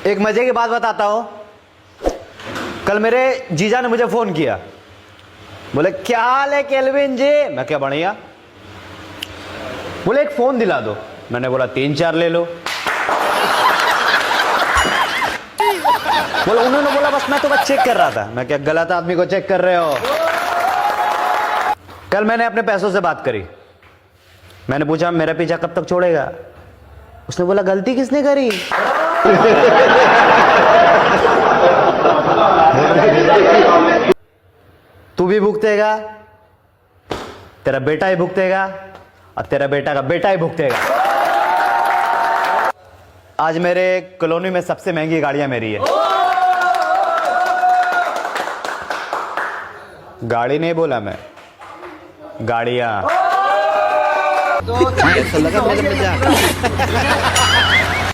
एक मजे की बात बताता हूं। कल मेरे जीजा ने मुझे फोन किया, बोले क्या हाल है केल्विन जी। मैं क्या बढ़िया। बोले एक फोन दिला दो। मैंने बोला 3-4 ले लो। बोला उन्होंने बोला बस मैं तो बस चेक कर रहा था। मैं क्या गलत आदमी को चेक कर रहे हो। कल मैंने अपने पैसों से बात करी। मैंने पूछा मेरा पीछा कब तक छोड़ेगा। उसने बोला गलती किसने करी। तू भी भुगतेगा, तेरा बेटा ही भुगतेगा, और तेरा बेटा का बेटा ही भुगतेगा। आज मेरे कॉलोनी में सबसे महंगी गाड़ियां मेरी है। गाड़ी नहीं बोला मैं, गाड़ियां। तो लगा मेरे मजा।